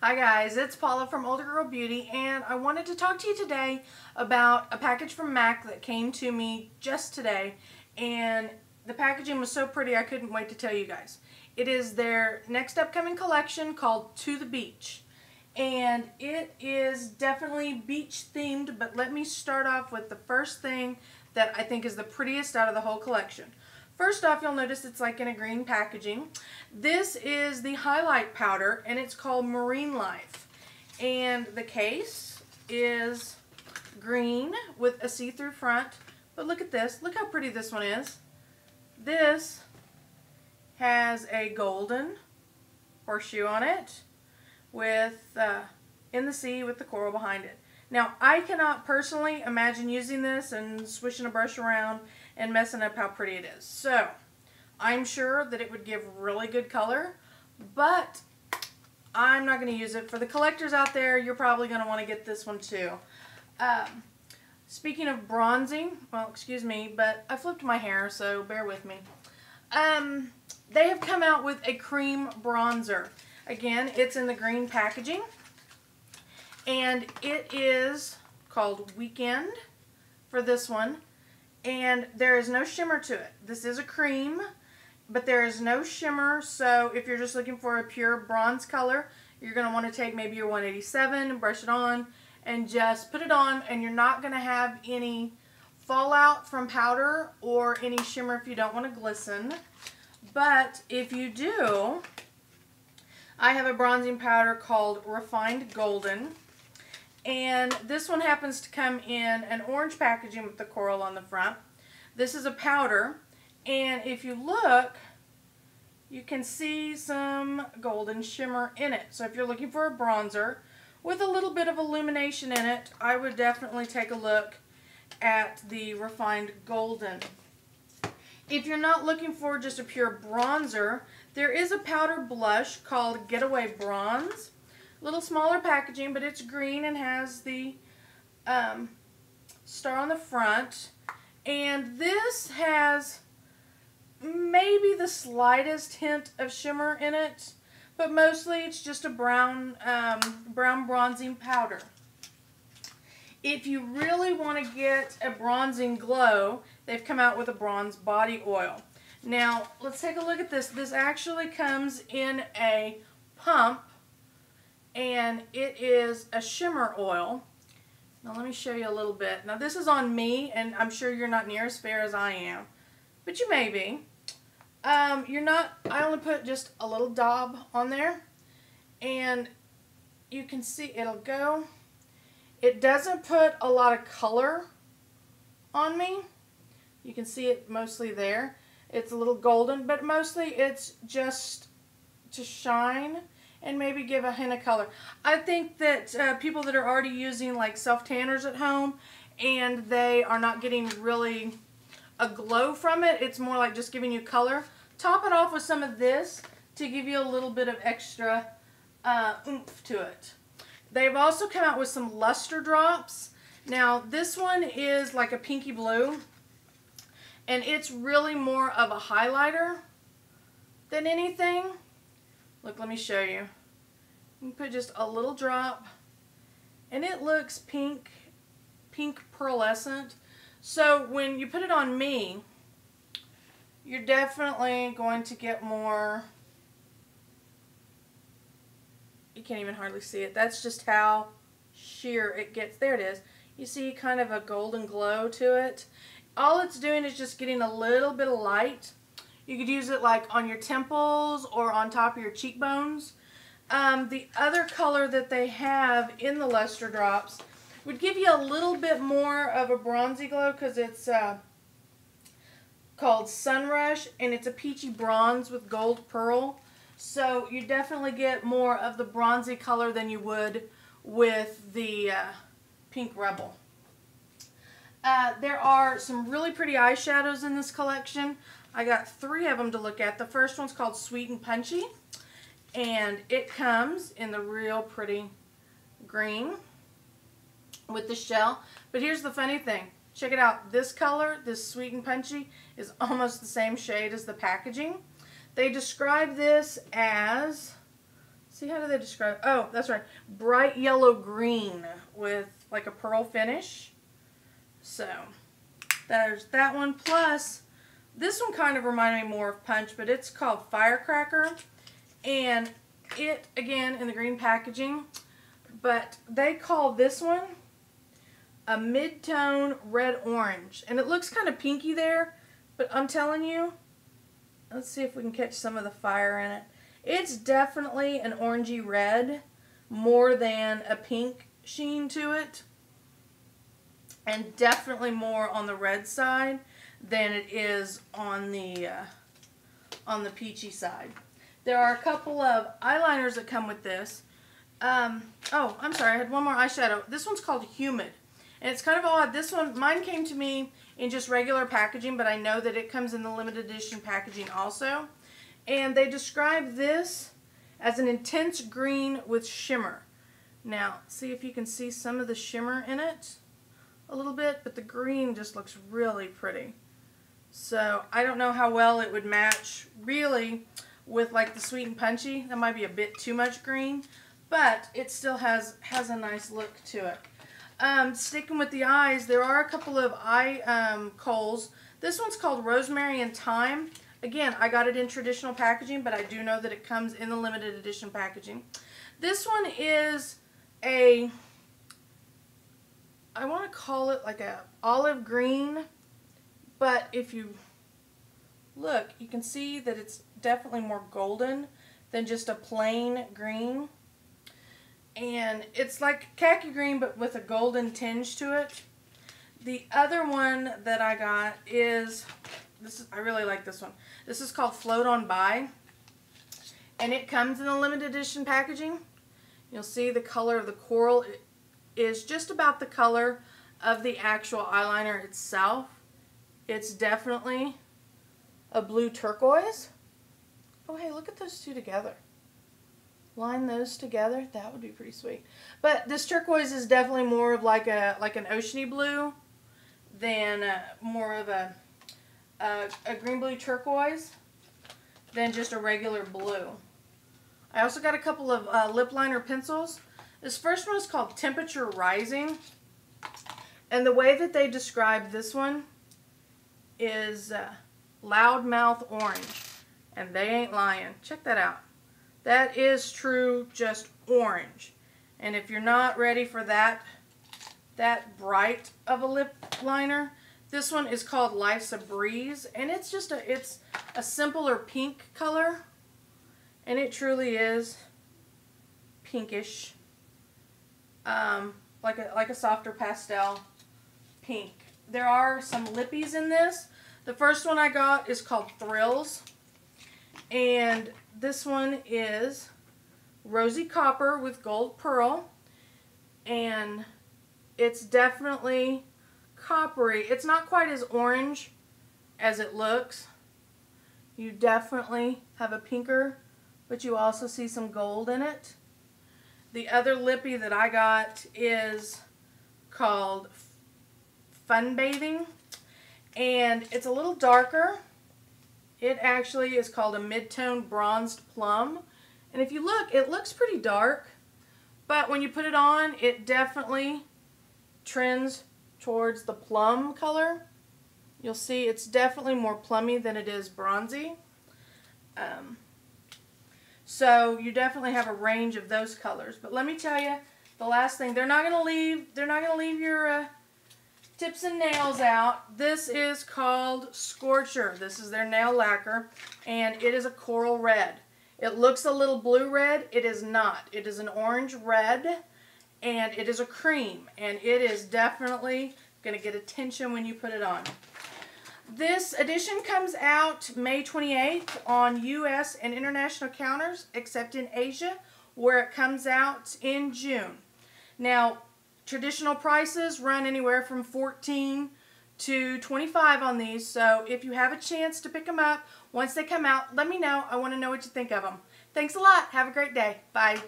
Hi guys, it's Paula from Older Girl Beauty, and I wanted to talk to you today about a package from MAC that came to me just today, and the packaging was so pretty I couldn't wait to tell you guys. It is their next upcoming collection called To the Beach, and it is definitely beach themed, but let me start off with the first thing that I think is the prettiest out of the whole collection. First off, you'll notice it's like in a green packaging. This is the highlight powder, and it's called Marine Life. And the case is green with a see-through front. But look at this. Look how pretty this one is. This has a golden horseshoe on it with in the sea with the coral behind it. Now, I cannot personally imagine using this and swishing a brush around and messing up how pretty it is. So, I'm sure that it would give really good color, but I'm not going to use it. For the collectors out there, you're probably going to want to get this one too. Speaking of bronzing, well, excuse me, but I flipped my hair, so bear with me. They have come out with a cream bronzer. Again, it's in the green packaging. And it is called Weekend for this one. And there is no shimmer to it. This is a cream, but there is no shimmer. So if you're just looking for a pure bronze color, you're going to want to take maybe your 187 and brush it on and just put it on. And you're not going to have any fallout from powder or any shimmer if you don't want to glisten. But if you do, I have a bronzing powder called Refined Golden. And this one happens to come in an orange packaging with the coral on the front. This is a powder, and if you look, you can see some golden shimmer in it. So if you're looking for a bronzer with a little bit of illumination in it, I would definitely take a look at the Refined Golden. If you're not looking for just a pure bronzer, there is a powder blush called Getaway Bronze. Little smaller packaging, but it's green and has the star on the front. And this has maybe the slightest hint of shimmer in it, but mostly it's just a brown bronzing powder. If you really want to get a bronzing glow, they've come out with a bronze body oil. Now, let's take a look at this. This actually comes in a pump, and it is a shimmer oil. Now let me show you a little bit. Now this is on me, and I'm sure you're not near as fair as I am, but you may be. You're not. I only put just a little daub on there, and you can see it'll go. It doesn't put a lot of color on me. You can see it mostly there. It's a little golden, but mostly it's just to shine and maybe give a hint of color. I think that people that are already using like self-tanners at home and they are not getting really a glow from it, it's more like just giving you color. Top it off with some of this to give you a little bit of extra oomph to it. They've also come out with some luster drops. Now this one is like a pinky blue, and it's really more of a highlighter than anything. Look, let me show you. You can put just a little drop, and it looks pink pearlescent. So when you put it on me, you're definitely going to get more. You can't even hardly see it. That's just how sheer it gets. There it is. You see kind of a golden glow to it. All it's doing is just getting a little bit of light. You could use it like on your temples or on top of your cheekbones. The other color that they have in the luster drops would give you a little bit more of a bronzy glow because it's called Sunrush, and it's a peachy bronze with gold pearl. So you definitely get more of the bronzy color than you would with the Pink Rebel. There are some really pretty eyeshadows in this collection. I got 3 of them to look at. The first one's called Sweet and Punchy, and it comes in the real pretty green with the shell. But here's the funny thing. Check it out. This color, this Sweet and Punchy, is almost the same shade as the packaging. They describe this as, let's see, how do they describe? Oh, that's right. Bright yellow green with like a pearl finish. So there's that one. Plus, this one kind of reminded me more of Punch, but it's called Firecracker. And it, again, in the green packaging. But they call this one a mid-tone red-orange. And it looks kind of pinky there. But I'm telling you, let's see if we can catch some of the fire in it. It's definitely an orangey red more than a pink sheen to it. And definitely more on the red side than it is on the peachy side. There are a couple of eyeliners that come with this. Oh, I'm sorry, I had one more eyeshadow. This one's called Humid. And it's kind of odd. This one, mine came to me in just regular packaging, but I know that it comes in the limited edition packaging also. And they describe this as an intense green with shimmer. Now, see if you can see some of the shimmer in it a little bit, but the green just looks really pretty. So I don't know how well it would match really with like the Sweet and Punchy. That might be a bit too much green, but it still has a nice look to it. Sticking with the eyes, there are a couple of eye koals. This one's called Rosemary and Thyme. Again, I got it in traditional packaging, but I do know that it comes in the limited edition packaging. This one is a, I want to call it like a olive green, but if you look, you can see that it's definitely more golden than just a plain green. And it's like khaki green, but with a golden tinge to it. The other one that I got is, I really like this one. This is called Float On By. And it comes in the limited edition packaging. You'll see the color of the coral is just about the color of the actual eyeliner itself. It's definitely a blue turquoise. Oh, hey, look at those two together. Line those together. That would be pretty sweet. But this turquoise is definitely more of like an oceany blue than more of a green blue turquoise than just a regular blue. I also got a couple of lip liner pencils. This first one is called Temperature Rising. And the way that they describe this one is Loudmouth Orange. And they ain't lying. Check that out. That is true, just orange. And if you're not ready for that bright of a lip liner, this one is called Life's a Breeze, and it's just it's a simpler pink color, and it truly is pinkish, like a softer pastel pink. There are some lippies in this. The first one I got is called Thrills, and this one is Rosy Copper with Gold Pearl, and it's definitely coppery. It's not quite as orange as it looks. You definitely have a pinker, but you also see some gold in it. The other lippy that I got is called Fun Bathing, and it's a little darker. It actually is called a mid-tone bronzed plum, and if you look, it looks pretty dark, but when you put it on, it definitely trends towards the plum color. You'll see it's definitely more plummy than it is bronzy. So you definitely have a range of those colors. But let me tell you, the last thing, they're not gonna leave your tips and nails out. This is called Scorcher. This is their nail lacquer, and it is a coral red. It looks a little blue red. It is not. It is an orange red, and it is a cream, and it is definitely going to get attention when you put it on. This edition comes out May 28th on U.S. and international counters, except in Asia, where it comes out in June. Now, traditional prices run anywhere from $14 to $25 on these, so if you have a chance to pick them up, once they come out, let me know. I want to know what you think of them. Thanks a lot. Have a great day. Bye.